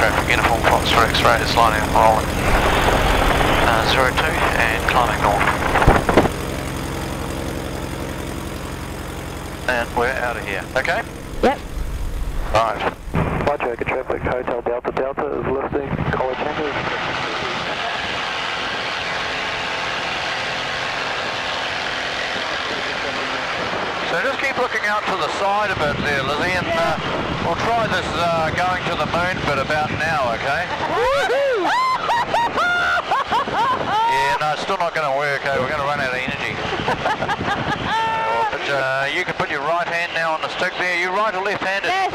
traffic, uniform Foxtrot X-ray is lining up rolling. 02 and climbing north. And we're out of here, okay? Yep. Right. Flight Tracker traffic, Hotel Delta Delta is listing, College Centre. So just keep looking out to the side a bit there, Lizzie, and we'll try this going to the moon bit about now, okay? Yeah, no, it's still not going to work, okay? We're going to run out of energy. But you can put your right hand now on the stick there. You right or left-handed? Left.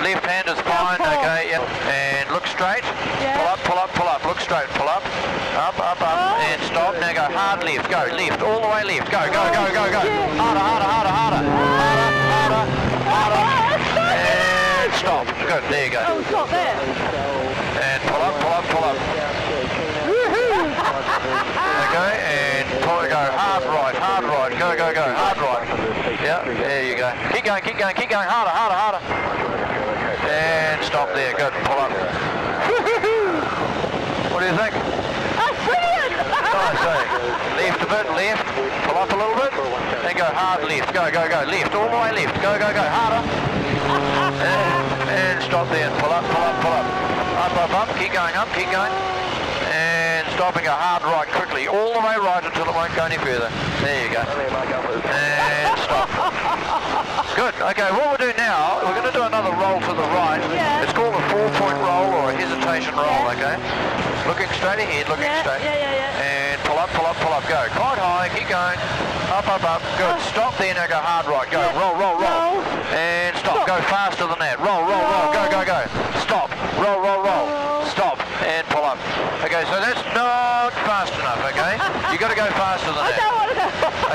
Left hand is fine, okay, yep. And look straight. Yeah. Pull up, pull up, pull up. Look straight, pull up. Up, up, up, and stop. Now go hard left. Go left, all the way left. Go, go, go, go, go. Harder, harder, harder, harder. Harder, harder, harder. And stop. Good, there you go. Oh, stop there. And pull up, pull up, pull up. Okay, and pull, go hard right, hard right. Go, go, go, hard right. Yeah, there you go. Keep going, keep going, keep going. Harder, harder, harder. And stop there. Good, pull up. What do you think? That's brilliant. Nice, eh? Left a bit, left. Pull up a little bit. Then go hard left. Go, go, go. Left, all the way left. Go, go, go. Harder. And stop there. Pull up, pull up, pull up. Up, up, up. Keep going up, keep going. And stop and go hard right quickly. All the way right until it won't go any further. There you go. And stop. Good. Okay, what we'll do now, we're going to do another roll to the right. Yeah. It's called a 4-point roll or a hesitation roll, okay? Looking straight ahead, looking straight. And pull up, pull up, pull up. Go. Quite high, keep going. Up, up, up. Good. Stop there, now go hard right. Go. Roll, roll, roll. And stop. Go faster than that. Roll, roll, roll. Go, go, go. Stop. Roll, roll, roll. Stop. And pull up. Okay, so that's not fast enough, okay? You got to go faster than that. I don't want to go.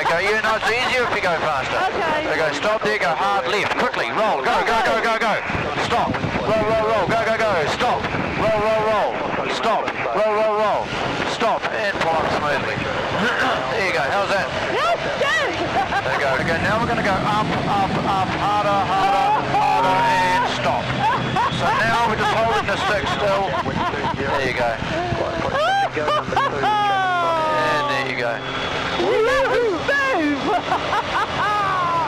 Okay, you know, it's easier if you go faster. Okay. Okay, stop there, go hard left, quickly, roll, go, go, go, go, go. Stop, roll, roll, roll, go, go, go, stop, roll, roll, roll, stop, roll, roll, roll, stop, and pull up smoothly. There you go, how's that? Yes, good. There you go. Okay, now we're going to go up, up, up, harder, harder, harder, and stop. So now we're just holding the stick still. There you go. And there you go.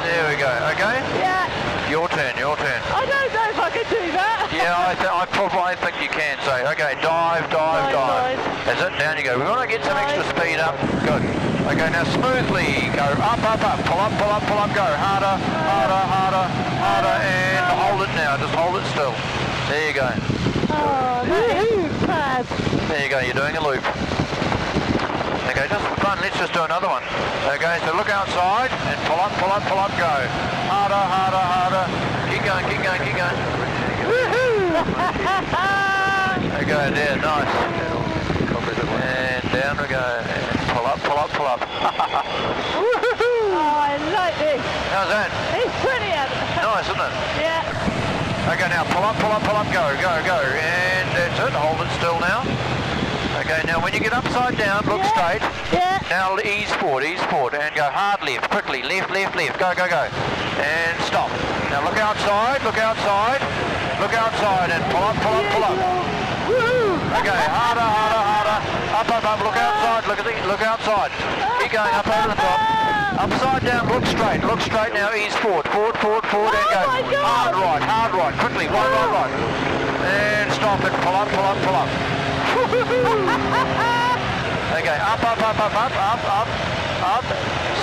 There we go, okay? Yeah. Your turn, your turn. I don't know if I can do that. Yeah, I probably think you can, so, okay, dive, dive, dive. That's it, down you go. We want to get some extra speed up. Good. Okay, now smoothly, go up, up, up, pull up, pull up, pull up, go harder, harder, harder, harder, and hold it now, just hold it still. There you go. Oh, that is bad. There you go, you're doing a loop. Okay, just for fun, let's just do another one. Okay, so look outside and pull up, pull up, pull up, go. Harder, harder, harder. Keep going, keep going, keep going. Woohoo! Okay, there, nice. And down we go. And pull up, pull up, pull up. Woohoo! Oh, I like this. How's that? It's brilliant. Nice, isn't it? Yeah. Okay, now pull up, pull up, pull up, go, go, go. And that's it, hold it still now. Okay, now when you get upside down, look straight. Yeah. Now ease forward, and go hard left, quickly, left, left, left, go, go, go. And stop. Now look outside, look outside, look outside, and pull up, pull up, pull up. Woo! Okay, harder, harder, harder. Up, up, up, look outside, look outside. Keep going up over the top. Upside down, look straight now, ease forward, forward, forward, forward, and go. Hard right, quickly, right. And stop and pull up, pull up, pull up. Okay, up, up, up, up, up, up, up, up.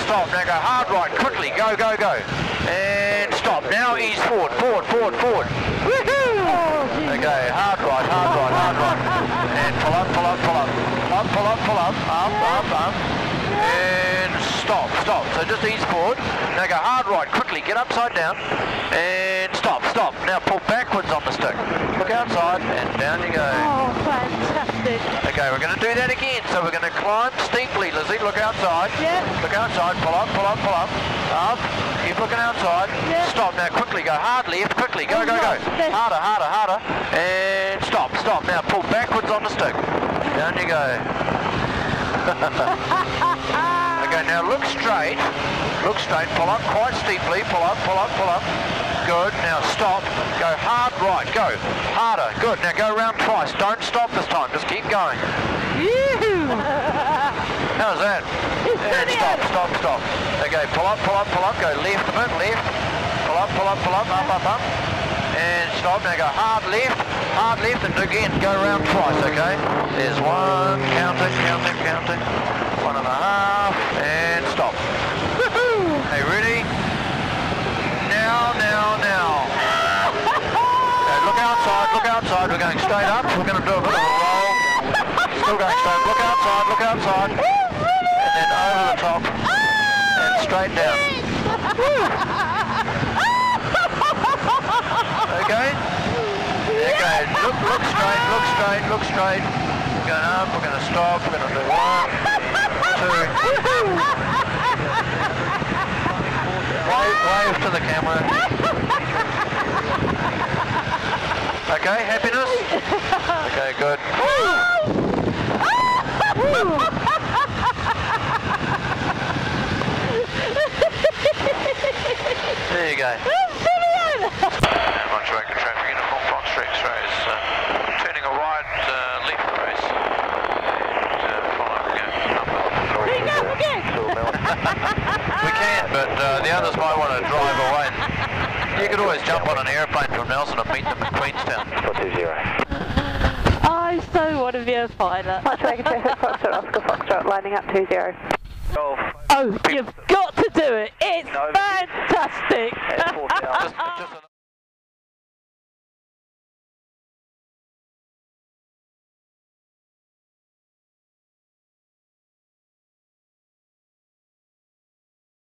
Stop, now go hard right, quickly, go, go, go. And stop, now ease forward, forward, forward, forward. Okay, hard right, hard right, hard right. And pull up, pull up, pull up. Up, pull up, pull up, up, up. And stop, stop. So just ease forward. Now go hard right, quickly, get upside down. And stop, stop. Now pull backwards on the stick. Look outside and down you go. Oh, fantastic. Okay, we're going to do that again. So we're going to climb steeply, Lizzie. Look outside. Yeah. Look outside. Pull up, pull up, pull up. Up. Keep looking outside. Yeah. Stop. Now quickly go hard left. Quickly. Go, go, go. Yes. Harder, harder, harder. And stop, stop. Now pull backwards on the stick. Down you go. Okay, now look straight. Look straight. Pull up quite steeply. Pull up, pull up, pull up. good. Now stop. Go hard right. Go. Harder. Good. Now go around twice. Don't stop this time. Just keep going. How's that? And stop. Okay, pull up. Go left a bit, left. Pull up, up. And stop. Now go hard left, and again, go around twice, okay? There's one, counting. 1.5, and stop. Hey, ready? Now. Okay, look outside, we're going straight up, we're going to do a bit of a roll. Still going straight, look outside. And then over the top, and straight down. Okay? Look straight. We're going up, we're going to stop, we're going to do 1, 2. Wave to the camera. Okay, happiness? Okay, good. There you go. Montreal traffic uniform, Fox X-rays, turning a right, left race. We can, but the others might want to drive away. You could always jump on an airplane from Nelson and meet them in Queenstown. 420. I so want to be a pilot. Montreal traffic, Foxtrot, lining up 20. Golf. Oh, you've got to do it. It's No. fantastic. At 40 hours. Just